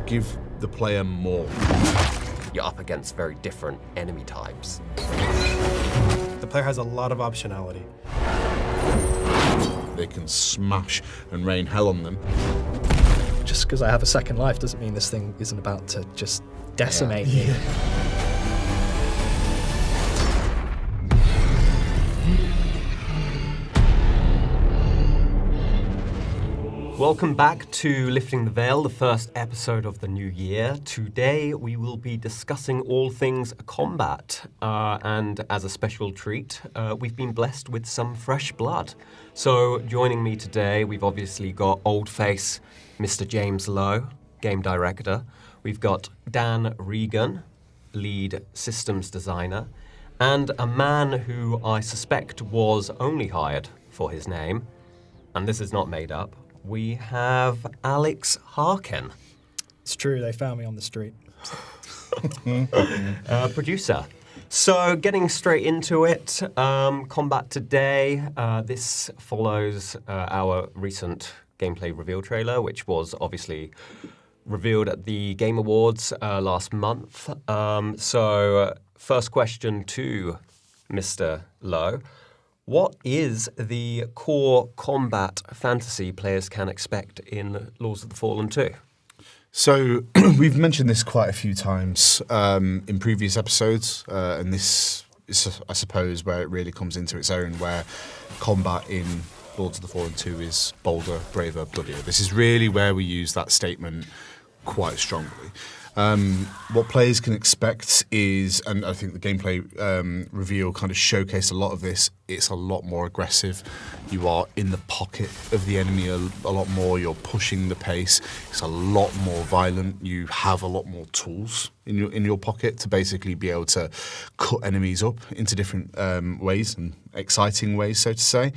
give the player more. You're up against very different enemy types. The player has a lot of optionality. They can smash and rain hell on them. Just because I have a second life doesn't mean this thing isn't about to just decimate me. Welcome back to Lifting the Veil, the first episode of the new year. Today we will be discussing all things combat, and as a special treat, we've been blessed with some fresh blood. So joining me today, we've obviously got old face Mr. James Lowe, game director. We've got Dan Regan, lead systems designer, and a man who I suspect was only hired for his name, and this is not made up. We have Alex Harkin. It's true, they found me on the street. Producer. So getting straight into it, combat today. This follows our recent gameplay reveal trailer, which was obviously revealed at the Game Awards last month. So first question to Mr. Lowe. What is the core combat fantasy players can expect in Lords of the Fallen 2? So we've mentioned this quite a few times in previous episodes, and this is, I suppose, where it really comes into its own, where combat in Lords of the Fallen 2 is bolder, braver, bloodier. This is really where we use that statement quite strongly. What players can expect is, and I think the gameplay reveal kind of showcased a lot of this, it's a lot more aggressive. You are in the pocket of the enemy a lot more, you're pushing the pace, it's a lot more violent, you have a lot more tools in your pocket to basically be able to cut enemies up into different ways and exciting ways, so to say.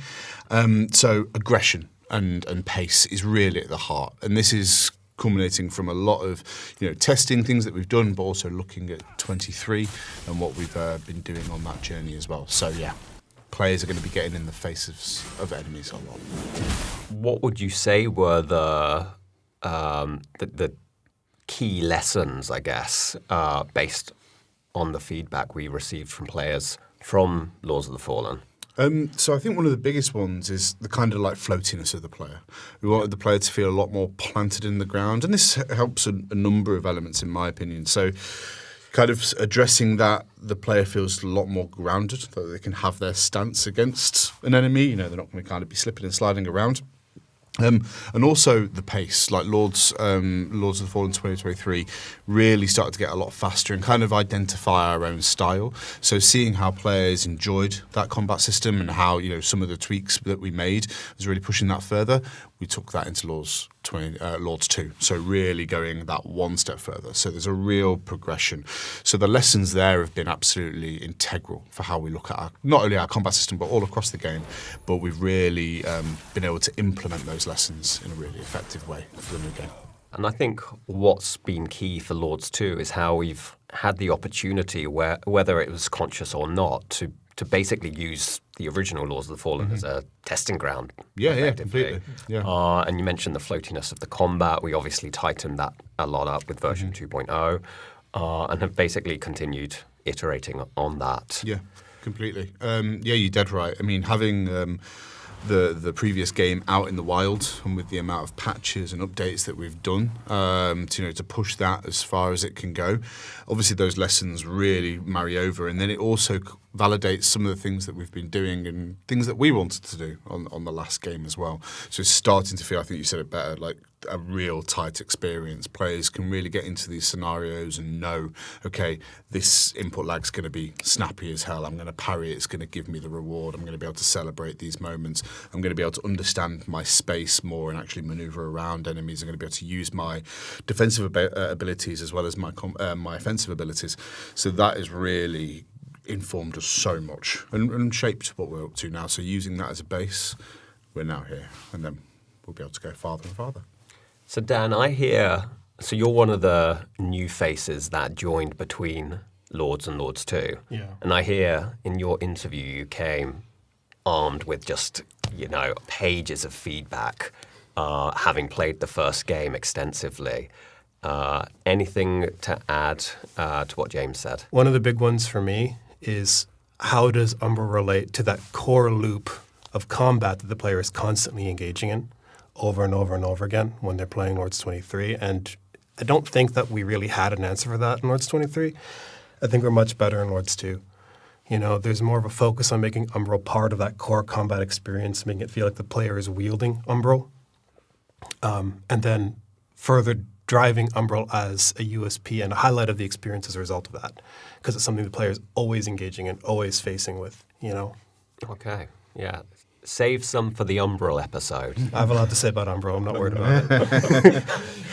So aggression and pace is really at the heart, and this is culminating from a lot of testing things that we've done, but also looking at 23 and what we've been doing on that journey as well. So yeah, players are going to be getting in the faces of enemies a lot. What would you say were the key lessons, I guess, based on the feedback we received from players from Lords of the Fallen? So I think one of the biggest ones is the kind of like floatiness of the player. We wanted the player to feel a lot more planted in the ground, and this helps a number of elements, in my opinion. So kind of addressing that the player feels a lot more grounded, that they can have their stance against an enemy. They're not going to kind of be slipping and sliding around. And also the pace, like Lords of the Fallen 2023 really started to get a lot faster and kind of identify our own style. So seeing how players enjoyed that combat system and how some of the tweaks that we made was really pushing that further. We took that into Lords 2, so really going that one step further. So there's a real progression. So the lessons there have been absolutely integral for how we look at not only our combat system, but all across the game. But we've really been able to implement those lessons in a really effective way for the new game. And I think what's been key for Lords 2 is how we've had the opportunity, whether it was conscious or not, to basically use the original Lords of the Fallen as a testing ground. Yeah, completely. Yeah. And you mentioned the floatiness of the combat. We obviously tightened that a lot up with version 2.0 and have basically continued iterating on that. Yeah, completely. You're dead right. I mean, having the previous game out in the wild, and with the amount of patches and updates that we've done to push that as far as it can go, obviously those lessons really marry over, and then it also validates some of the things that we've been doing and things that we wanted to do on the last game as well. So it's starting to feel, I think you said it better, like a real tight experience. Players can really get into these scenarios and know, okay, this input lag's going to be snappy as hell. I'm going to parry it. It's going to give me the reward. I'm going to be able to celebrate these moments. I'm going to be able to understand my space more and actually maneuver around enemies. I'm going to be able to use my defensive abilities as well as my offensive abilities. So that is really informed us so much and shaped what we're up to now. So using that as a base, we're now here, and then we'll be able to go farther and farther. So Dan, I hear, so you're one of the new faces that joined between Lords and Lords 2. Yeah. And I hear in your interview you came armed with just, pages of feedback, having played the first game extensively. Anything to add to what James said? One of the big ones for me is how does Umbral relate to that core loop of combat that the player is constantly engaging in over and over and over again when they're playing Lords 23. And I don't think that we really had an answer for that in Lords 23. I think we're much better in Lords 2. You know, there's more of a focus on making Umbral part of that core combat experience, making it feel like the player is wielding Umbral. And then further driving Umbral as a USP and a highlight of the experience as a result of that. Because it's something the player is always engaging in, always facing with, you know. Okay, yeah. Save some for the Umbral episode. I have a lot to say about Umbral. I'm not worried about it.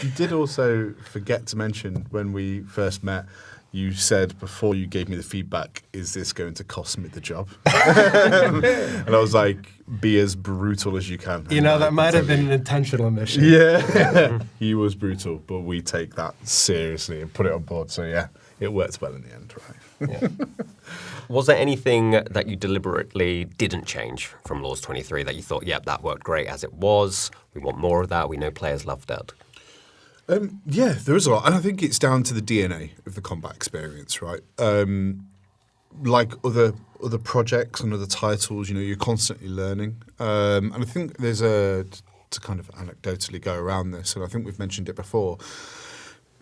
You did also forget to mention when we first met, you said before you gave me the feedback, is this going to cost me the job? And I was like, be as brutal as you can. You know, that might have been an intentional omission. Yeah. He was brutal, but we take that seriously and put it on board. So yeah, it worked well in the end, right? Yeah. Was there anything that you deliberately didn't change from Lords 23 that you thought, yep, that worked great as it was, we want more of that, we know players loved it? Yeah, there is a lot. And I think it's down to the DNA of the combat experience, right? Like other projects and other titles, you know, you're constantly learning. And I think there's to kind of anecdotally go around this, and I think we've mentioned it before.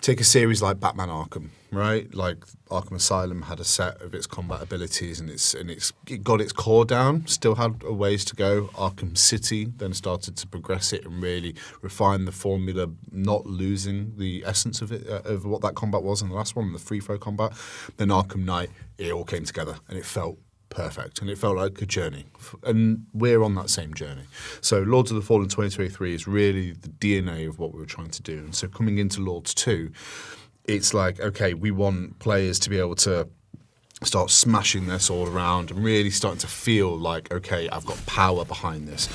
Take a series like Batman Arkham, right? Like Arkham Asylum had a set of its combat abilities and it got its core down, still had a ways to go. Arkham City then started to progress it and really refine the formula, not losing the essence of it, of what that combat was in the last one, the free throw combat. Then Arkham Knight, it all came together and it felt perfect, and it felt like a journey, and we're on that same journey. So Lords of the Fallen 2023 is really the DNA of what we were trying to do, and so coming into Lords 2, it's like, okay, we want players to be able to start smashing their sword around and really starting to feel like, okay, I've got power behind this.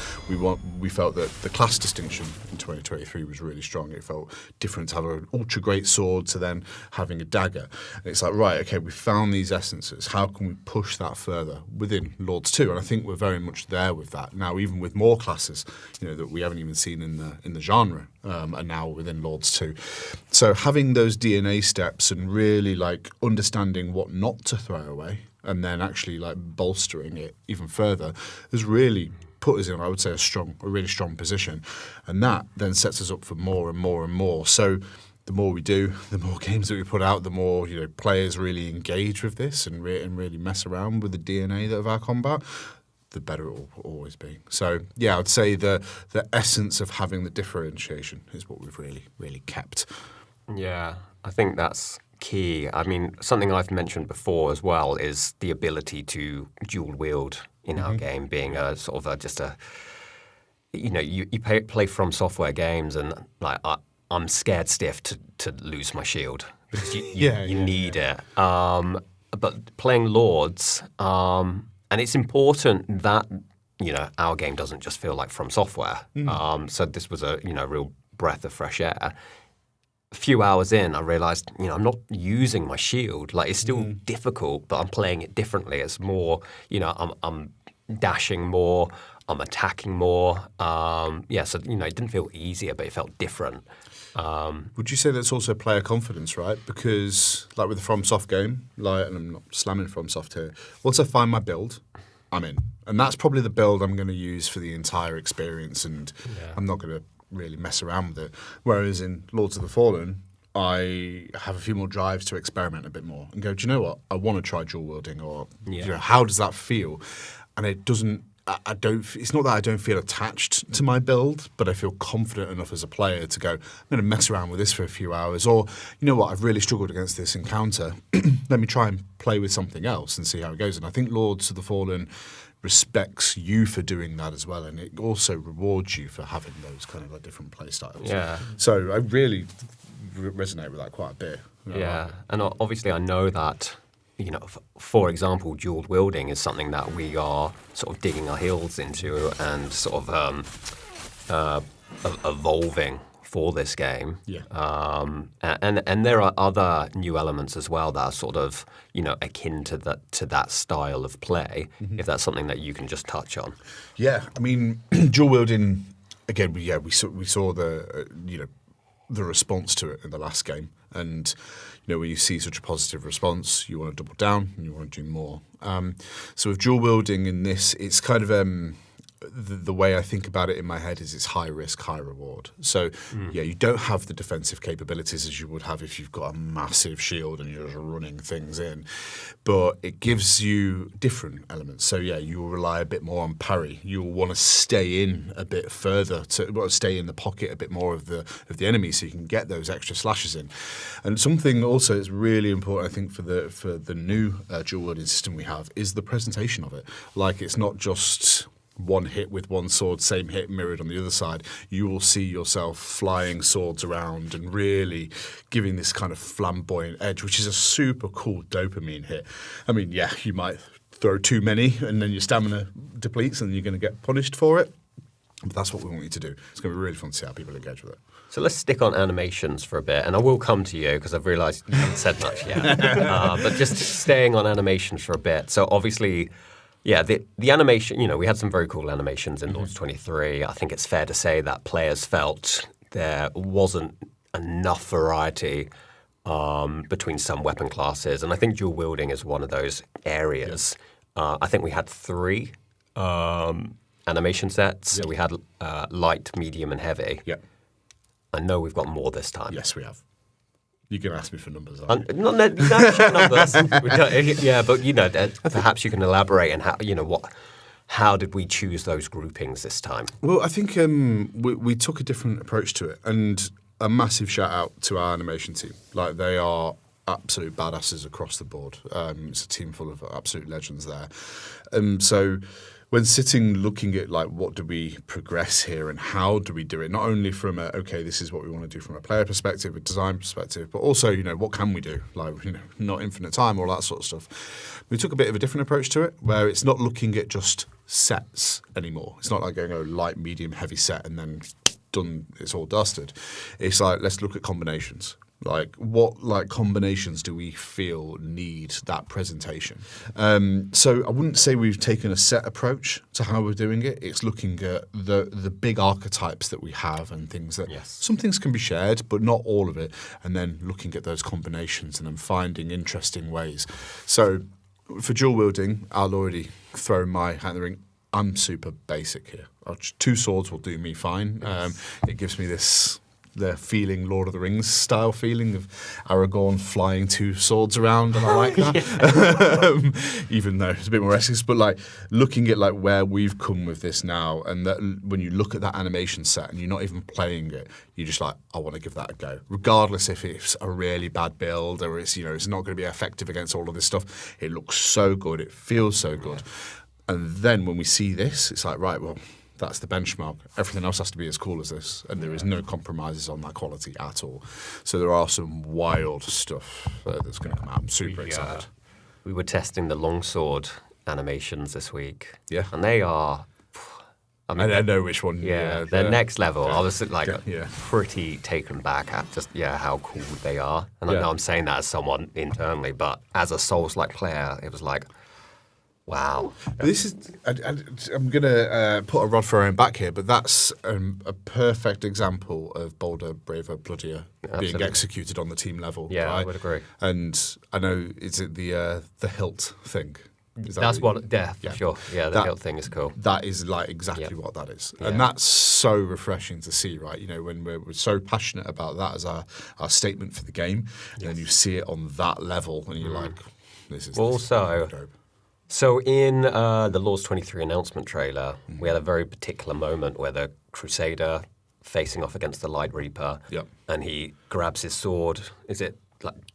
We felt that the class distinction in 2023 was really strong. It felt different to have an ultra great sword to then having a dagger. And it's like, right, okay, we found these essences. How can we push that further within Lords 2? And I think we're very much there with that now, even with more classes, you know, that we haven't even seen in the genre, and now within Lords 2. So having those DNA steps and really like understanding what not to throw away and then actually like bolstering it even further has really put us in, I would say, a really strong position. And that then sets us up for more and more and more. So the more we do, the more games that we put out, the more, you know, players really engage with this and really mess around with the DNA of our combat, the better it will always be. So yeah, I'd say the essence of having the differentiation is what we've really kept. Yeah, I think that's key. I mean, something I've mentioned before as well is the ability to dual wield in our game, being a sort of just a, you know, you play From Software games, and like I'm scared stiff to lose my shield because you need it. But playing Lords, and it's important that, you know, our game doesn't just feel like From Software. So this was a, you know, real breath of fresh air. A few hours in, I realized, you know, I'm not using my shield. Like, it's still difficult, but I'm playing it differently. It's more, you know, I'm dashing more, I'm attacking more. So, you know, it didn't feel easier, but it felt different. Would you say that's also player confidence, right? Because, like with the FromSoft game, like, and I'm not slamming FromSoft here, once I find my build, I'm in. And that's probably the build I'm going to use for the entire experience, and I'm not going to really mess around with it. Whereas in Lords of the Fallen, I have a few more drives to experiment a bit more and go, do you know what? I want to try dual wielding, or you know, how does that feel? And it doesn't. It's not that I don't feel attached to my build, but I feel confident enough as a player to go, I'm going to mess around with this for a few hours, or, you know what, I've really struggled against this encounter. Let me try and play with something else and see how it goes. And I think Lords of the Fallen respects you for doing that as well, and it also rewards you for having those kind of like different play styles. Yeah. So I really resonate with that quite a bit. Yeah, and obviously I know that, you know, for example, dual wielding is something that we are sort of digging our heels into and sort of evolving for this game. Yeah. And there are other new elements as well that are sort of, you know, akin to that style of play, if that's something that you can just touch on. Yeah, I mean, dual wielding, again, we saw the, you know, the response to it in the last game. And when you see such a positive response, you want to double down and you want to do more. So with dual wielding in this, it's kind of the way I think about it in my head is it's high risk, high reward. So you don't have the defensive capabilities as you would have if you've got a massive shield and you're just running things in, but it gives you different elements. So you will rely a bit more on parry. You'll want to stay in a bit further stay in the pocket a bit more of the enemy, so you can get those extra slashes in. And something also that's really important, I think, for the new dual wielding system we have is the presentation of it. Like, it's not just one hit with one sword, same hit mirrored on the other side. You will see yourself flying swords around and really giving this kind of flamboyant edge, which is a super cool dopamine hit. I mean, you might throw too many and then your stamina depletes and you're going to get punished for it. But that's what we want you to do. It's going to be really fun to see how people engage with it. So let's stick on animations for a bit, and I will come to you because I've realised you haven't said much yet. But just staying on animations for a bit. So obviously, the animation, we had some very cool animations in Lords 23. I think it's fair to say that players felt there wasn't enough variety between some weapon classes, and I think dual wielding is one of those areas. I think we had 3 animation sets. So we had light, medium, and heavy. Yeah. I know we've got more this time. Yes, we have. You can ask me for numbers, Not necessarily numbers. But perhaps you can elaborate on how did we choose those groupings this time? Well, I think we took a different approach to it, and a massive shout out to our animation team. Like, they are absolute badasses across the board. It's a team full of absolute legends there. So when sitting looking at what do we progress here and how do we do it, not only from this is what we want to do from a player perspective, a design perspective, but also, what can we do? Not infinite time, all that sort of stuff. We took a bit of a different approach to it, where it's not looking at just sets anymore. It's not like going, light, medium, heavy set and then done, it's all dusted. It's like, let's look at combinations. What combinations do we feel need that presentation? So I wouldn't say we've taken a set approach to how we're doing it. It's looking at the big archetypes that we have and things that some things can be shared, but not all of it. And then looking at those combinations and then finding interesting ways. So for dual wielding, I'll already throw my hat in the ring. I'm super basic here. 2 swords will do me fine. It gives me the feeling, Lord of the Rings style feeling of Aragorn flying 2 swords around, and I like that. Even though it's a bit more Essex, but looking at where we've come with this now, and that when you look at that animation set and you're not even playing it, you're just I want to give that a go, regardless if it's a really bad build or it's it's not going to be effective against all of this stuff. It looks so good, it feels so good, and then when we see this, it's right, well, that's the benchmark. Everything else has to be as cool as this, and there is no compromises on that quality at all. So there are some wild stuff that's going to come out. I'm super excited. We were testing the longsword animations this week. Yeah. And they are... I know which one. They're next level. I was pretty taken back at just how cool they are. And I know I'm saying that as someone internally, but as a Souls-like player, it was wow. This is. I'm going to put a rod for our own back here, but that's a perfect example of bolder, braver, bloodier being executed on the team level. Yeah, right? I would agree. And I know, is it the hilt thing? That's what, for sure. Yeah, the hilt thing is cool. That is exactly what that is. And that's so refreshing to see, right? When we're so passionate about that as our statement for the game, and then you see it on that level, and you're this is dope. So in the Lords 23 announcement trailer, we had a very particular moment where the Crusader facing off against the Light Reaper, and he grabs his sword. Is it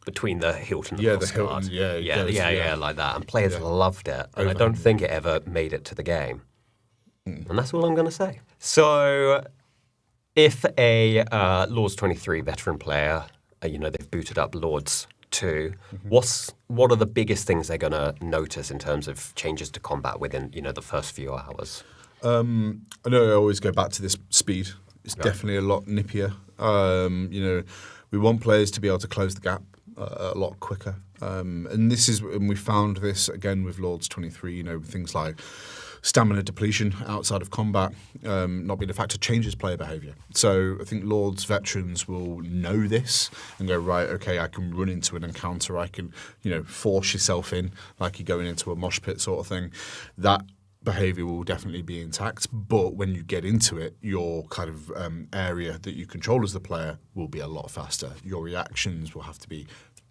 between the hilt and the crossguard? Yeah, like that. And players loved it, and I don't think it ever made it to the game. And that's all I'm going to say. So if a Lords 23 veteran player, they've booted up Lords 2, what are the biggest things they're going to notice in terms of changes to combat within the first few hours? I know I always go back to this speed. It's definitely a lot nippier. We want players to be able to close the gap a lot quicker. And we found this again with Lords 23. Things like stamina depletion outside of combat not being a factor changes player behaviour. So I think Lords veterans will know this and go, right, okay, I can run into an encounter, I can, force yourself in like you're going into a mosh pit sort of thing. That behaviour will definitely be intact, but when you get into it, your kind of area that you control as the player will be a lot faster. Your reactions will have to be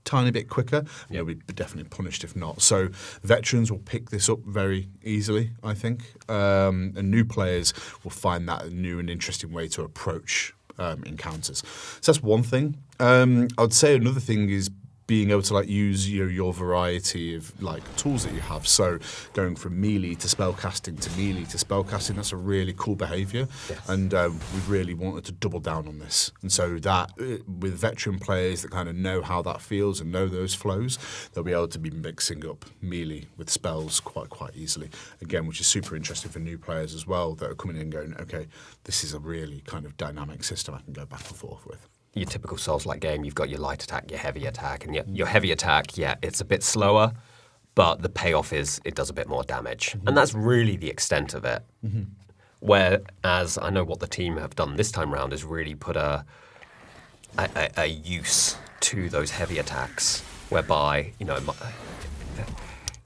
tiny bit quicker. You'll be definitely punished if not. So veterans will pick this up very easily, I think, and new players will find that a new and interesting way to approach encounters. So that's one thing. I would say another thing is being able to use your variety of tools that you have. So going from melee to spellcasting to melee to spellcasting, that's a really cool behaviour. Yes. And we've really wanted to double down on this. And so that with veteran players that kind of know how that feels and know those flows, they'll be able to be mixing up melee with spells quite easily. Again, which is super interesting for new players as well that are coming in and going, okay, this is a really kind of dynamic system I can go back and forth with. Your typical Souls-like game, you've got your light attack, your heavy attack, and your heavy attack, it's a bit slower, but the payoff is it does a bit more damage. And that's really the extent of it. Whereas I know what the team have done this time round is really put a use to those heavy attacks, whereby,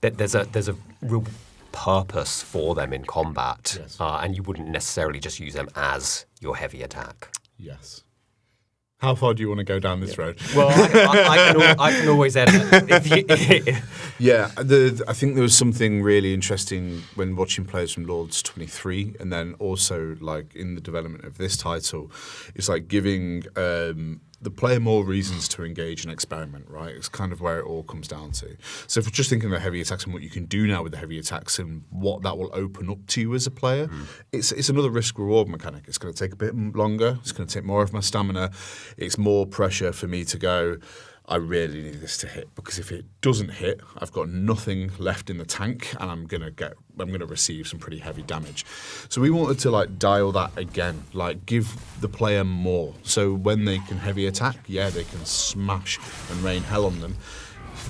there's a real purpose for them in combat, Yes. and you wouldn't necessarily just use them as your heavy attack. Yes. How far do you want to go down this road? Well, I can always edit. Yeah, I think there was something really interesting when watching players from Lords 23, and then also in the development of this title, it's giving the player more reasons to engage and experiment, right? It's kind of where it all comes down to. So if we're just thinking of the heavy attacks and what you can do now with the heavy attacks and what that will open up to you as a player, it's another risk-reward mechanic. It's going to take a bit longer. It's going to take more of my stamina. It's more pressure for me to go, I really need this to hit, because if it doesn't hit, I've got nothing left in the tank, and I'm gonna receive some pretty heavy damage. So we wanted to dial that again, give the player more. So when they can heavy attack, they can smash and rain hell on them.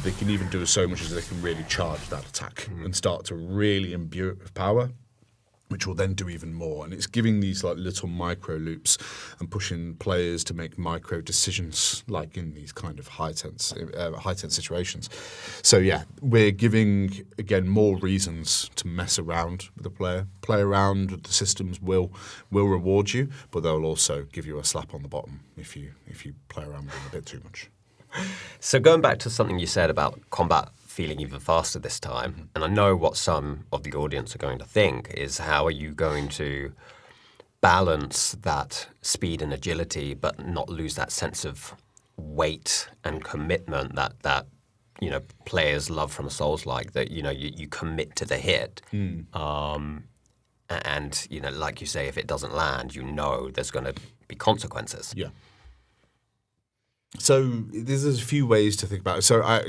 They can even do so much as they can really charge that attack and start to really imbue it with power, which will then do even more. And it's giving these little micro loops and pushing players to make micro decisions in these kind of high tense situations. So we're giving, again, more reasons to mess around with the player. Play around with the systems will reward you, but they'll also give you a slap on the bottom if you play around with them a bit too much. So going back to something you said about combat feeling even faster this time, and I know what some of the audience are going to think is, how are you going to balance that speed and agility but not lose that sense of weight and commitment that players love from a Souls-like, that you commit to the hit, and like you say, if it doesn't land, there's going to be consequences. Yeah. So there's a few ways to think about it. So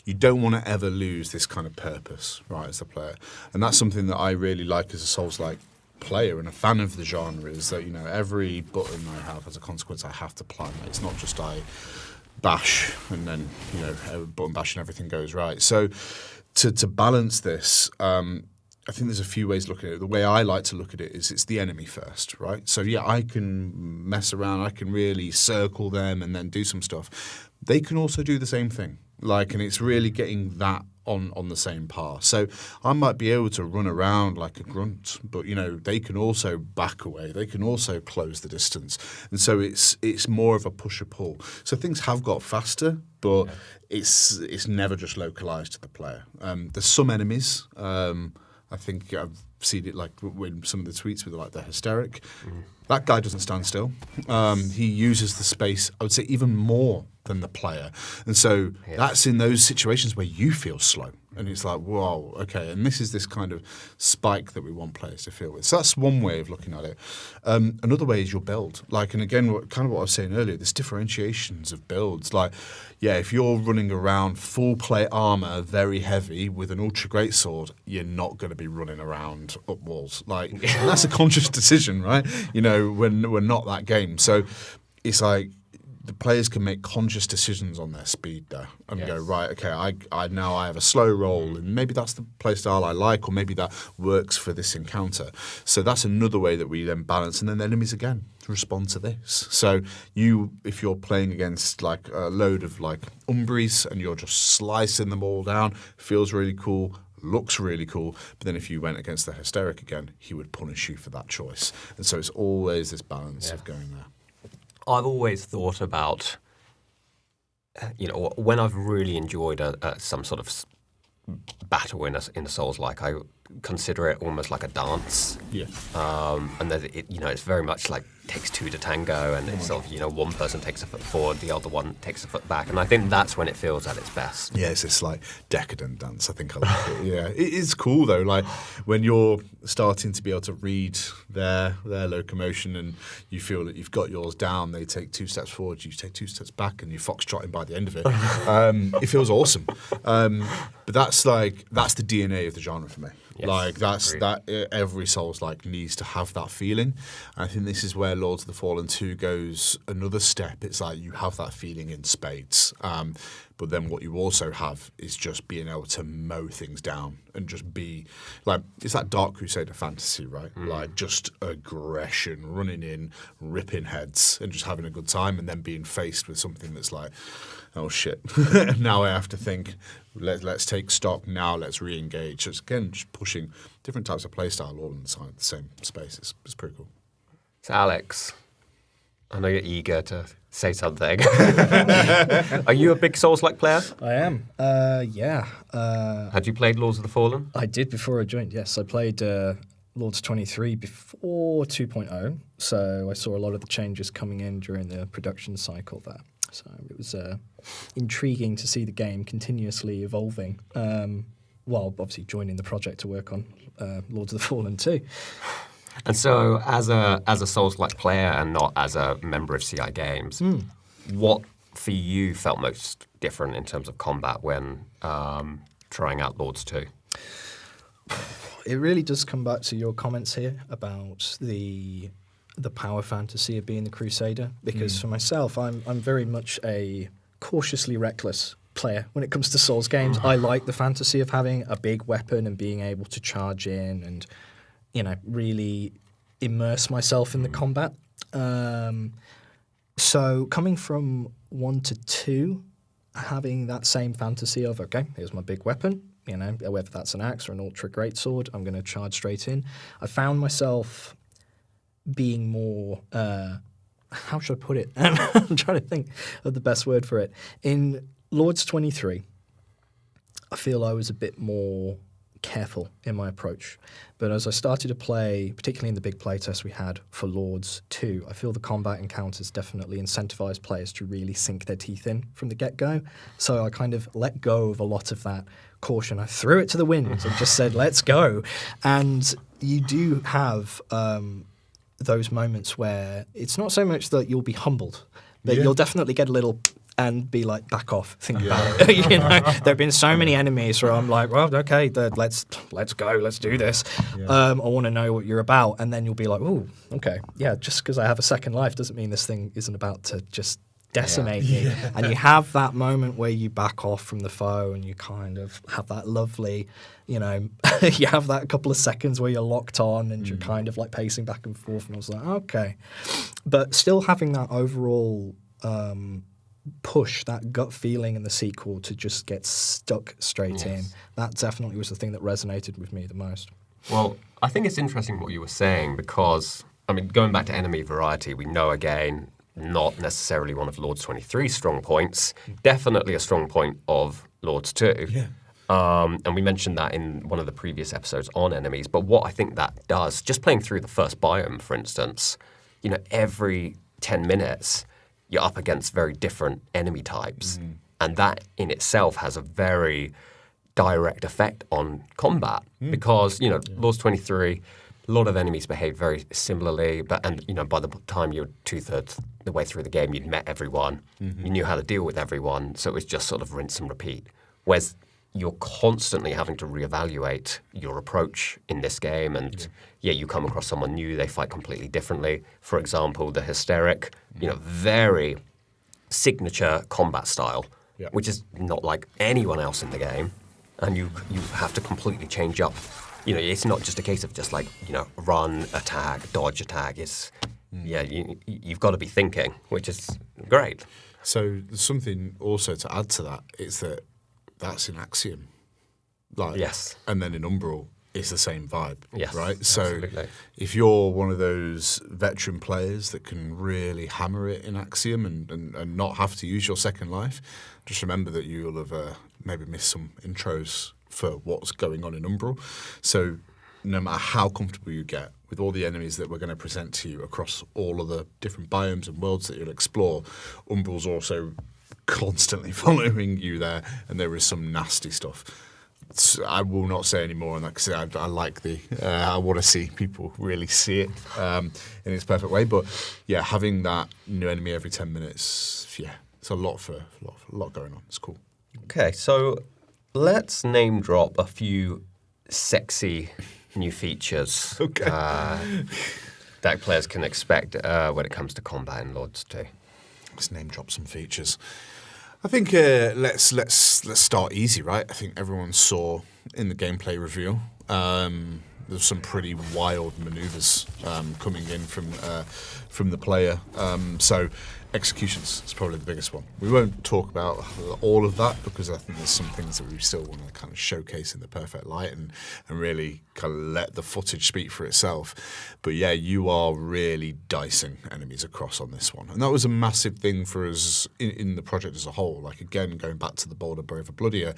you don't want to ever lose this kind of purpose, right, as a player. And that's something that I really like as a Souls-like player and a fan of the genre, is that, every button I have has a consequence I have to plan. It's not just I bash and then, button bash and everything goes right. So to balance this, I think there's a few ways to look at it. The way I like to look at it is it's the enemy first, right? So I can mess around, I can really circle them and then do some stuff. They can also do the same thing. And it's really getting that on the same par. So I might be able to run around like a grunt, but they can also back away. They can also close the distance. And so it's more of a push or pull. So things have got faster, but it's never just localized to the player. There's some enemies. I think I've seen it when some of the tweets with the hysteric. That guy doesn't stand still. He uses the space, I would say, even more than the player. And so that's in those situations where you feel slow. And it's whoa, okay. And this is this kind of spike that we want players to feel with. So that's one way of looking at it. Another way is your build. And again, what I was saying earlier, there's differentiations of builds. If you're running around full plate armor, very heavy, with an ultra great sword, you're not going to be running around up walls. And that's a conscious decision, right? When we're not that game. So it's the players can make conscious decisions on their speed there and go, right, okay, I now I have a slow roll, and maybe that's the play style I like, or maybe that works for this encounter. So that's another way that we then balance, and then the enemies again respond to this. So if you're playing against like a load of like Umbries and you're just slicing them all down, feels really cool, looks really cool, but then if you went against the Hysteric again, he would punish you for that choice. And so it's always this balance of going there. I've always thought about, when I've really enjoyed some sort of battle in a Souls-like, I consider it almost like a dance. Yeah. And that it's very much like takes two to tango, and it's sort of, one person takes a foot forward, the other one takes a foot back, and I think that's when it feels at its best. Yeah, it's this like decadent dance. I think I like it. Yeah, it is cool though. Like when you're starting to be able to read their locomotion, and you feel that you've got yours down. They take 2 steps forward, you take 2 steps back, and you're foxtrotting by the end of it. It feels awesome. But that's the DNA of the genre for me. Yes, Every Souls like needs to have that feeling. And I think this is where Lords of the Fallen 2 goes another step. It's like you have that feeling in spades. But then what you also have is just being able to mow things down and just be like, it's that Dark Crusader fantasy, right? Like just aggression, running in, ripping heads, and just having a good time, and then being faced with something that's like, oh shit, now I have to think, let's take stock now, let's re-engage. So it's again just pushing different types of playstyle all inside the same space. It's pretty cool. So Alex, I know you're eager to say something. Are you a big Souls-like player? I am. Yeah. Had you played Lords of the Fallen? I did before I joined, yes. I played Lords 23 before 2.0, so I saw a lot of the changes coming in during the production cycle there. So it was intriguing to see the game continuously evolving, while obviously joining the project to work on Lords of the Fallen 2. And so, as a Souls-like player and not as a member of CI Games, what for you felt most different in terms of combat when trying out Lords 2? It really does come back to your comments here about the power fantasy of being the Crusader, because for myself, I'm very much a cautiously reckless player when it comes to Souls games. I like the fantasy of having a big weapon and being able to charge in and really immerse myself in the combat. So coming from 1 to 2, having that same fantasy of, okay, here's my big weapon, whether that's an axe or an ultra greatsword, I'm going to charge straight in. I found myself being more, how should I put it? I'm trying to think of the best word for it. In Lords 23, I feel I was a bit more careful in my approach. But as I started to play, particularly in the big playtest we had for Lords 2, I feel the combat encounters definitely incentivise players to really sink their teeth in from the get-go. So I kind of let go of a lot of that caution. I threw it to the winds and just said, let's go. And you do have those moments where it's not so much that you'll be humbled, but you'll definitely get a little and be like, back off, think about it. There have been so many enemies where I'm like, well, okay, let's go, let's do this. I want to know what you're about. And then you'll be like, oh, okay, yeah, just because I have a second life doesn't mean this thing isn't about to just decimate me. And you have that moment where you back off from the foe and you kind of have that lovely, you have that couple of seconds where you're locked on and you're kind of like pacing back and forth. And I was like, okay. But still having that overall push, that gut feeling in the sequel to just get stuck straight in, that definitely was the thing that resonated with me the most. Well, I think it's interesting what you were saying because, going back to enemy variety, we know again, not necessarily one of Lords 23's strong points, definitely a strong point of Lords 2. Yeah. And we mentioned that in one of the previous episodes on enemies. But what I think that does, just playing through the first biome, for instance, every 10 minutes, you're up against very different enemy types. And that in itself has a very direct effect on combat because, Lords 23, a lot of enemies behave very similarly, by the time you're 2/3 the way through the game, you'd met everyone, you knew how to deal with everyone, so it was just sort of rinse and repeat. Whereas you're constantly having to reevaluate your approach in this game, and you come across someone new, they fight completely differently. For example, the Hysteric, very signature combat style, Yeah. which is not like anyone else in the game, and you have to completely change up. You know, it's not just a case of just like, you know, run, attack, dodge, attack. It's you've got to be thinking, which is great. So there's something also to add to that. It's that's in Axiom, like Yes. and then in Umbral it's the same vibe, Yes, right? So absolutely. if you're one of those veteran players that can really hammer it in Axiom and not have to use your second life, just remember that you'll have maybe missed some intros for what's going on in Umbral. So no matter how comfortable you get with all the enemies that we're going to present to you across all of the different biomes and worlds that you'll explore, Umbral's also constantly following you there, and there is some nasty stuff. I will not say any more on that because I like I want to see people really see it in its perfect way. But yeah, having that new enemy every 10 minutes, yeah, it's a lot going on. It's cool. Okay, so let's name drop a few sexy new features that players can expect when it comes to combat in Lords 2. Let's name drop some features. I think let's start easy, right? I think everyone saw in the gameplay reveal there's some pretty wild maneuvers coming in from the player. So executions is probably the biggest one. We won't talk about all of that because I think there's some things that we still want to kind of showcase in the perfect light and really kind of let the footage speak for itself. But yeah, you are really dicing enemies across on this one. And that was a massive thing for us in the project as a whole. Like, again, going back to the Bolder, Braver, Bloodier,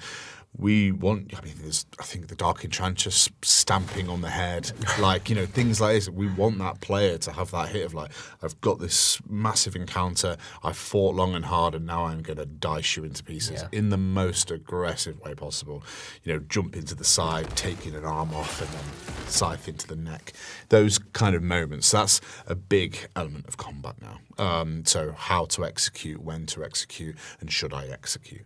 there's, I think, the Dark Enchantress stamping on the head, like, you know, things like this. We want that player to have that hit of like, I've got this massive encounter, I fought long and hard, and now I'm going to dice you into pieces in the most aggressive way possible. You know, jump into the side, taking an arm off, and then scythe into the neck. Those kind of moments, that's a big element of combat now. So how to execute, when to execute, and should I execute?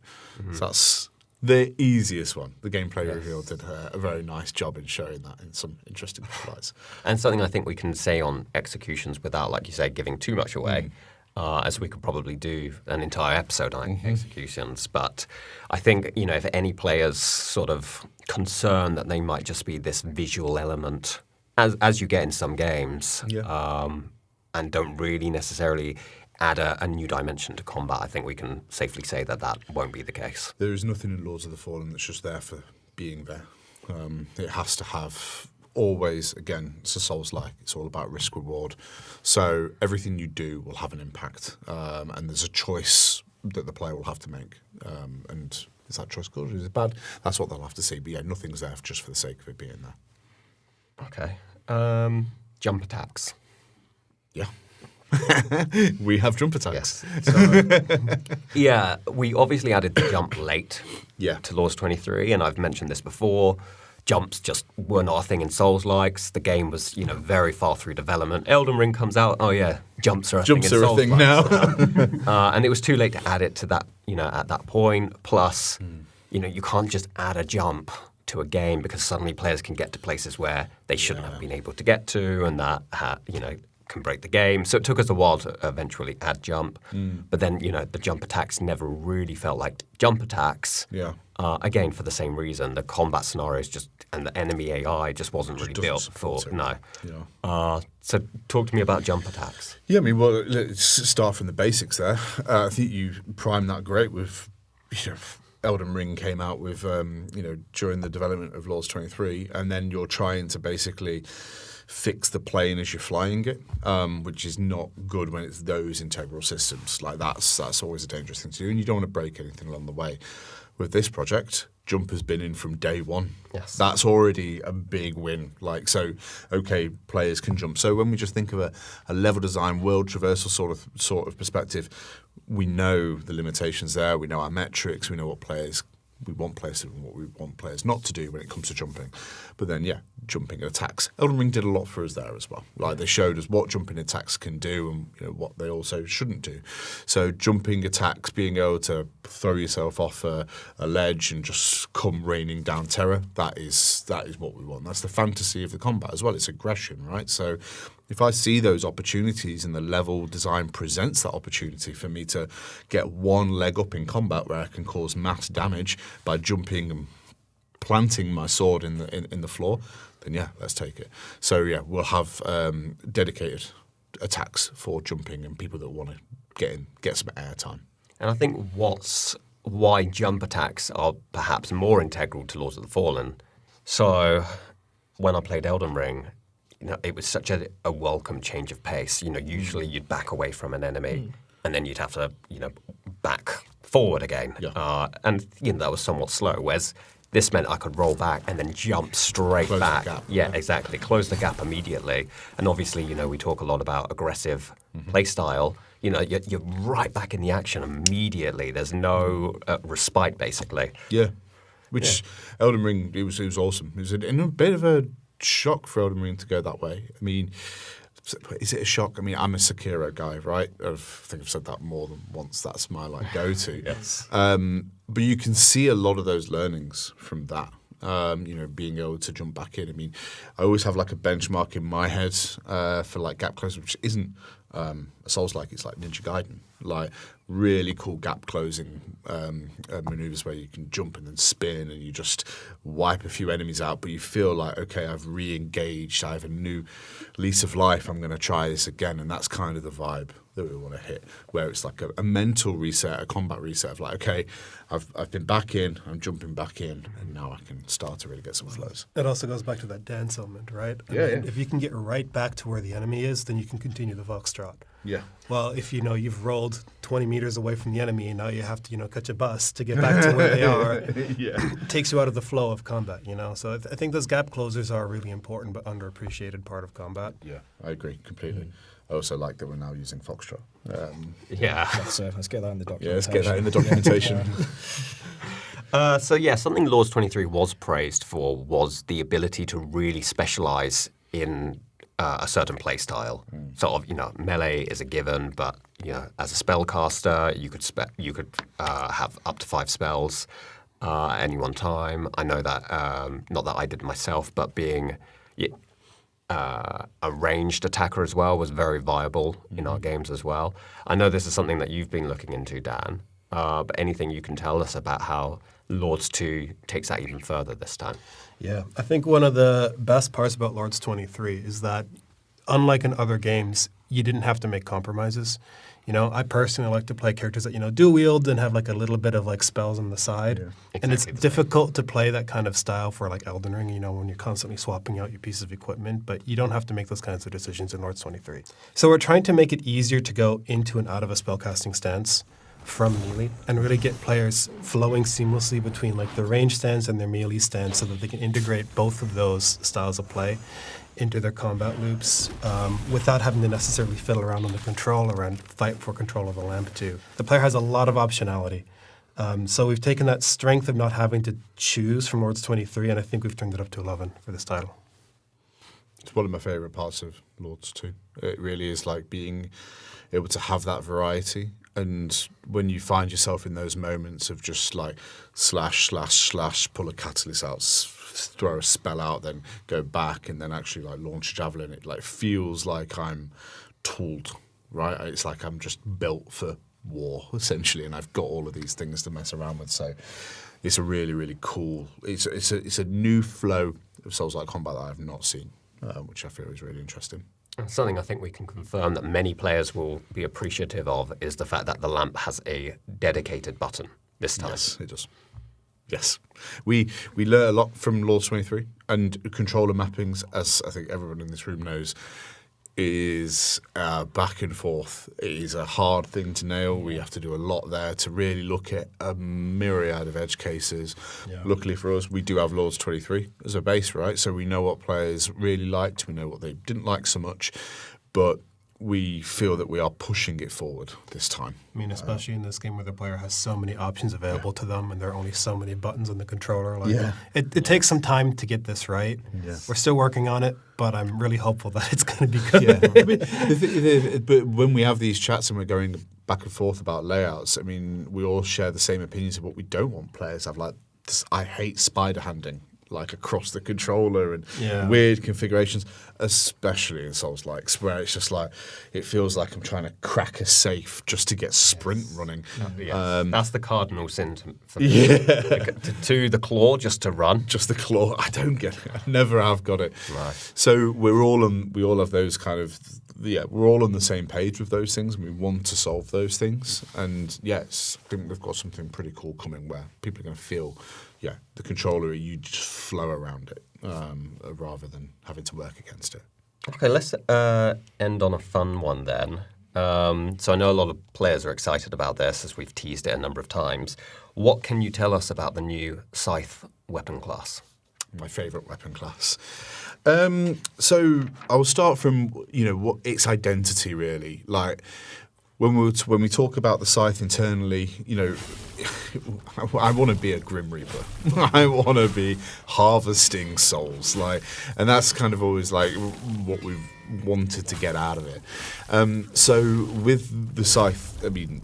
So that's the easiest one. The gameplay reveal did a very nice job in showing that in some interesting lights. And something I think we can say on executions without, like you say, giving too much away, as we could probably do an entire episode on executions. But I think, you know, if any player's sort of concern that they might just be this visual element, as you get in some games, and don't really necessarily add a new dimension to combat, I think we can safely say that won't be the case. There is nothing in Lords of the Fallen that's just there for being there. It has to have always, again, it's a Souls-like. It's all about risk-reward. So everything you do will have an impact, and there's a choice that the player will have to make. And is that choice good or is it bad? That's what they'll have to see. But yeah, nothing's there just for the sake of it being there. Okay. Jump attacks. Yeah. We have jump attacks. Yes. So, yeah, we obviously added the jump late to Lords 23, and I've mentioned this before. Jumps just were not a thing in Souls-likes. The game was, you know, very far through development. Elden Ring comes out, oh yeah, jumps are a thing in Souls-likes. now. And it was too late to add it to that, you know, at that point. Plus, you know, you can't just add a jump to a game because suddenly players can get to places where they shouldn't have been able to get to, and that, you know, can break the game. So it took us a while to eventually add jump. But then, you know, the jump attacks never really felt like jump attacks. Yeah. Again, for the same reason, the combat scenarios and the enemy AI just wasn't really built for. No. Yeah. So talk to me about jump attacks. Yeah, I mean, well, let's start from the basics there. I think you primed that great with, you know, Elden Ring came out with, you know, during the development of Lords 23, and then you're trying to basically fix the plane as you're flying it, which is not good when it's those integral systems. Like that's always a dangerous thing to do, and you don't want to break anything along the way. With this project, jump has been in from day one. Yes. That's already a big win. Like, so, okay, players can jump. So when we just think of a level design, world traversal sort of perspective, we know the limitations there. We know our metrics. We know what we want players to do and what we want players not to do when it comes to jumping. But then, yeah, jumping attacks. Elden Ring did a lot for us there as well. Like, they showed us what jumping attacks can do and, you know, what they also shouldn't do. So jumping attacks, being able to throw yourself off a ledge and just come raining down terror, that is what we want. That's the fantasy of the combat as well. It's aggression, right? So If I see those opportunities and the level design presents that opportunity for me to get one leg up in combat where I can cause mass damage by jumping and planting my sword in the floor, then yeah, let's take it. So yeah, we'll have dedicated attacks for jumping and people that want to get some airtime. And I think why jump attacks are perhaps more integral to Lords of the Fallen. So when I played Elden Ring, it was such a welcome change of pace. Usually you'd back away from an enemy and then you'd have to, back forward again. Yeah. And that was somewhat slow, whereas this meant I could roll back and then jump straight Close the back. gap. Yeah, exactly. Close the gap immediately. And obviously, we talk a lot about aggressive play style. You're right back in the action immediately. There's no respite, basically. Yeah. Which Elden Ring, it was awesome. It was a bit of a shock for Elden Ring to go that way. I mean, is it a shock? I mean, I'm a Sekiro guy, right? I think I've said that more than once. That's my go-to. Yes. But you can see a lot of those learnings from that. Being able to jump back in. I mean, I always have a benchmark in my head for gap closing, which isn't a Souls-like. It's like Ninja Gaiden, really cool gap closing maneuvers where you can jump and then spin and you just wipe a few enemies out, but you feel like, okay, I've re-engaged, I have a new lease of life, I'm going to try this again. And that's kind of the vibe that we want to hit, where it's like a mental reset, a combat reset of okay, I've been back in, I'm jumping back in, and now I can start to really get some flows. It also goes back to that dance element, right? I Yeah. mean, if you can get right back to where the enemy is, then you can continue the foxtrot. Yeah. Well, if you've rolled 20 meters away from the enemy and now you have to catch a bus to get back to where they are, it takes you out of the flow of combat. So I think those gap closers are a really important but underappreciated part of combat. Yeah, I agree completely. I also like that we're now using Foxtrot. Yeah. Let's get that in the documentation. Yeah, let's get that in the documentation. Something Lords 23 was praised for was the ability to really specialize in a certain play style. Melee is a given, but as a spellcaster, you could have up to 5 spells at any one time. I know that not that I did myself, but being a ranged attacker as well was very viable in our games as well. I know this is something that you've been looking into, Dan. But anything you can tell us about how Lords 2 takes that even further this time? Yeah, I think one of the best parts about Lords 23 is that, unlike in other games, you didn't have to make compromises. I personally like to play characters that, dual wield and have a little bit of spells on the side. Yeah. And it's difficult to play that kind of style for Elden Ring, when you're constantly swapping out your pieces of equipment, but you don't have to make those kinds of decisions in Lords 23. So we're trying to make it easier to go into and out of a spellcasting stance from melee and really get players flowing seamlessly between the range stance and their melee stance so that they can integrate both of those styles of play into their combat loops without having to necessarily fiddle around on the controller and fight for control of the lamp too. The player has a lot of optionality. So we've taken that strength of not having to choose from Lords 23 and I think we've turned it up to 11 for this title. It's one of my favourite parts of Lords 2. It really is being able to have that variety. And when you find yourself in those moments of just slash, pull a catalyst out, throw a spell out, then go back and then actually launch a javelin, it feels like I'm tooled, right? It's like I'm just built for war, essentially, and I've got all of these things to mess around with. So it's a really, really cool, it's a new flow of Souls-like combat that I've not seen, which I feel is really interesting. Something I think we can confirm that many players will be appreciative of is the fact that the lamp has a dedicated button this time. Yes, it does. Yes. We learn a lot from Lords 23, and controller mappings, as I think everyone in this room knows, is back and forth. It is a hard thing to nail. We have to do a lot there to really look at a myriad of edge cases. Yeah. Luckily for us, we do have Lords 23 as a base, right? So we know what players really liked. We know what they didn't like so much. But we feel that we are pushing it forward this time. I mean, especially in this game where the player has so many options available to them and there are only so many buttons on the controller. It takes some time to get this right. Yeah. We're still working on it, but I'm really hopeful that it's going to be good. Yeah. But when we have these chats and we're going back and forth about layouts, I mean, we all share the same opinions of what we don't want players to have. I hate spider handing like across the controller and Yeah. weird configurations, especially in Souls-likes, where it's just like it feels like I'm trying to crack a safe just to get sprint running. That's the cardinal sin for me. Yeah. To the claw, just to run. Just the claw. I don't get it. I never have got it. Right. So we all have those kind of, we're all on the same page with those things, and we want to solve those things. And yes, I think we've got something pretty cool coming where people are going to feel, the controller, you just flow around it rather than having to work against it. Okay, let's end on a fun one then. So I know a lot of players are excited about this, as we've teased it a number of times. What can you tell us about the new Scythe weapon class? My favourite weapon class. So I'll start from what its identity really. Like when we talk about the Scythe internally, I want to be a Grim Reaper. I want to be harvesting souls, and that's kind of always like what we've wanted to get out of it. So with the Scythe, I mean,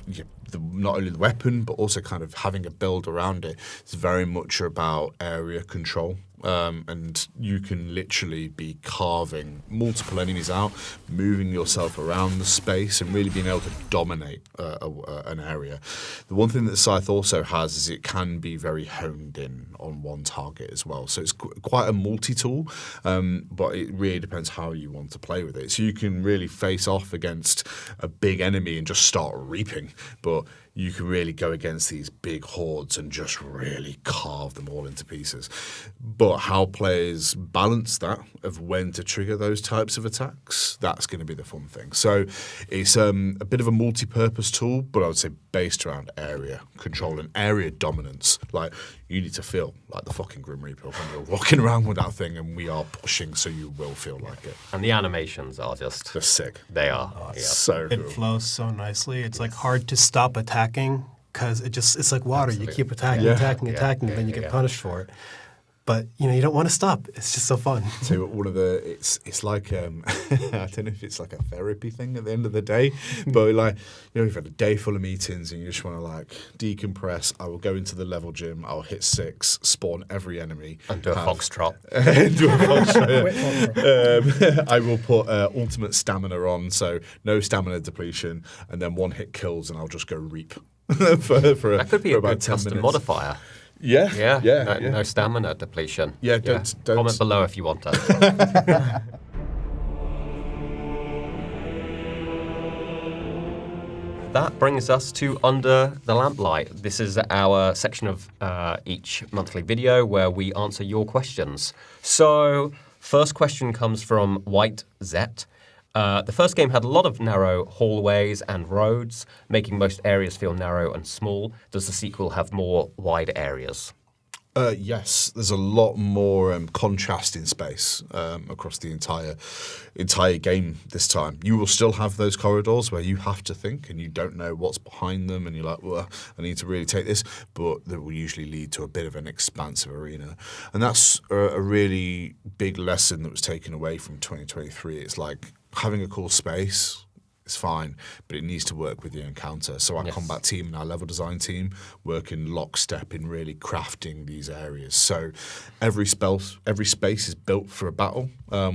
not only the weapon, but also kind of having a build around it. It's very much about area control. And you can literally be carving multiple enemies out, moving yourself around the space, and really being able to dominate an area. The one thing that Scythe also has is it can be very honed in on one target as well. So it's quite a multi-tool, but it really depends how you want to play with it. So you can really face off against a big enemy and just start reaping, but you can really go against these big hordes and just really carve them all into pieces. But how players balance that of when to trigger those types of attacks, that's going to be the fun thing. So it's a bit of a multi-purpose tool, but I would say based around area control and area dominance. Like, you need to feel like the fucking Grim Reaper when you're walking around with that thing, and we are pushing, so you will feel like it. And the animations are just sick. They are. So It cool. flows so nicely. It's like hard to stop attacking because it's like water. Absolutely. You keep attacking, Yeah. attacking, and then you get punished for it. But you don't want to stop. It's just so fun. So one of it's like I don't know if it's like a therapy thing at the end of the day, but like you've had a day full of meetings and you just want to like decompress. I will go into the level gym. I'll hit 6, spawn every enemy, And do a foxtrot. do a foxtrot. Quick one. I will put ultimate stamina on, so no stamina depletion, and then one hit kills, and I'll just go reap for That could be for a about good 10 custom minutes. modifier. Yeah. No stamina depletion. Yeah, don't- Comment below if you want that. That brings us to Under the Lamplight. This is our section of each monthly video where we answer your questions. So, first question comes from White Zet. The first game had a lot of narrow hallways and roads, making most areas feel narrow and small. Does the sequel have more wide areas? Yes, there's a lot more contrast in space across the entire game this time. You will still have those corridors where you have to think and you don't know what's behind them, and you're like, well, I need to really take this, but that will usually lead to a bit of an expansive arena. And that's a really big lesson that was taken away from 2023. It's like having a cool space, it's fine, but it needs to work with your encounter. So our combat team and our level design team work in lockstep in really crafting these areas. So every space is built for a battle,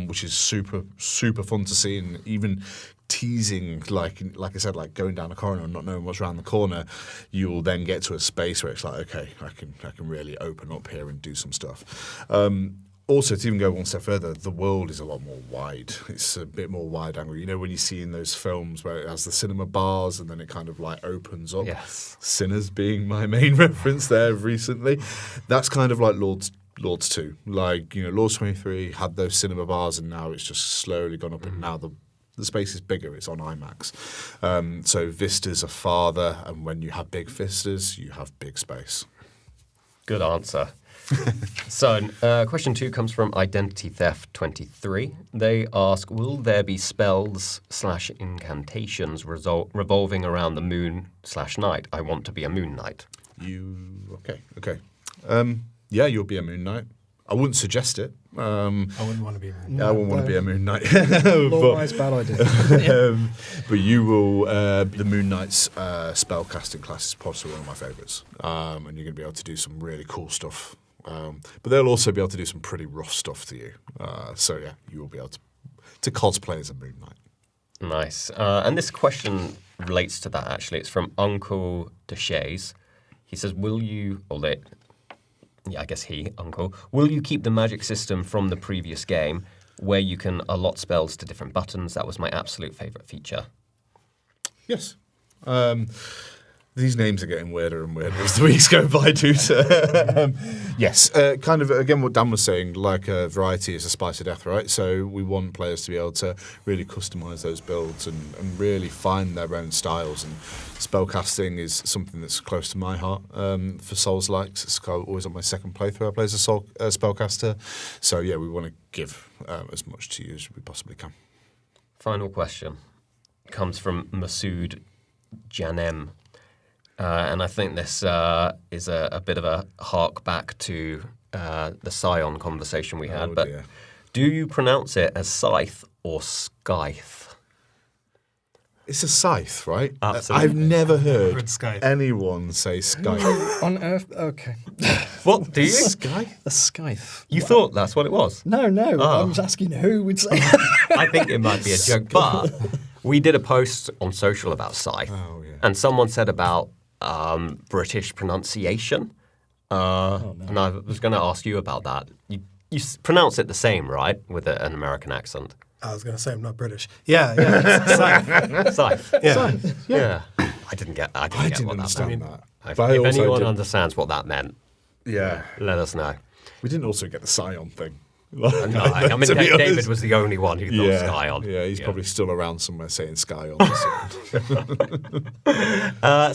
which is super, super fun to see. And even teasing, like I said, like going down a corridor and not knowing what's around the corner, you will then get to a space where it's like, okay, I can really open up here and do some stuff. Also, to even go one step further, the world is a lot more wide. It's a bit more wide angle. You know, when you see in those films where it has the cinema bars and then it kind of like opens up. Yes. Sinners being my main reference there recently. That's kind of like Lords 2. Like, Lords 23 had those cinema bars and now it's just slowly gone up and now the space is bigger. It's on IMAX. So vistas are farther, and when you have big vistas, you have big space. Good answer. So, question 2 comes from Identity Theft 23. They ask, will there be spells/incantations revolving around the moon/night? I want to be a moon knight. Okay. Yeah, you'll be a moon knight. I wouldn't suggest it. I wouldn't want to be. I wouldn't want to be a moon knight. Law-wise, bad idea. But you will. The Moon Knight's spellcasting class is possibly one of my favourites, and you're going to be able to do some really cool stuff But they'll also be able to do some pretty rough stuff to you. So yeah, you will be able to cosplay as a Moon Knight. Nice. And this question relates to that, actually. It's from Uncle Deshays. He says, will you, Uncle, will you keep the magic system from the previous game where you can allot spells to different buttons? That was my absolute favourite feature. Yes. These names are getting weirder and weirder as the weeks go by, dude. Yes, kind of, again, what Dan was saying, like variety is a spice of death, right? So we want players to be able to really customise those builds and really find their own styles. And spellcasting is something that's close to my heart for Souls-likes. It's always on my second playthrough I play as a spellcaster. So yeah, we want to give as much to you as we possibly can. Final question comes from Masood Janem. And I think this is a bit of a hark back to the Scion conversation we had. But do you pronounce it as scythe or scythe? It's a scythe, right? Absolutely. I've never heard scythe. anyone say scythe. On Earth? Okay. What, do you? Scythe? A scythe. You thought that's what it was? No. Oh. I was asking who would say I think it might be a joke. But we did a post on social about scythe. Oh, yeah. And someone said about British pronunciation. And I was going to ask you about that. You pronounce it the same, right? With an American accent. I was going to say I'm not British. Yeah. Scythe. Scythe. Yeah. Yeah. I didn't get what that understand meant. that. If But I also anyone did- understands what that meant, Yeah. let us know. We didn't also get the Scion thing. No, I mean, To be David honest. was the only one who thought Scion. Yeah, he's probably still around somewhere saying Scion.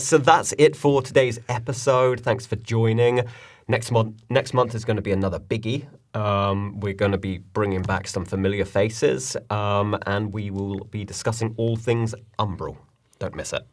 So that's it for today's episode. Thanks for joining. Next month is going to be another biggie. We're going to be bringing back some familiar faces, and we will be discussing all things Umbral. Don't miss it.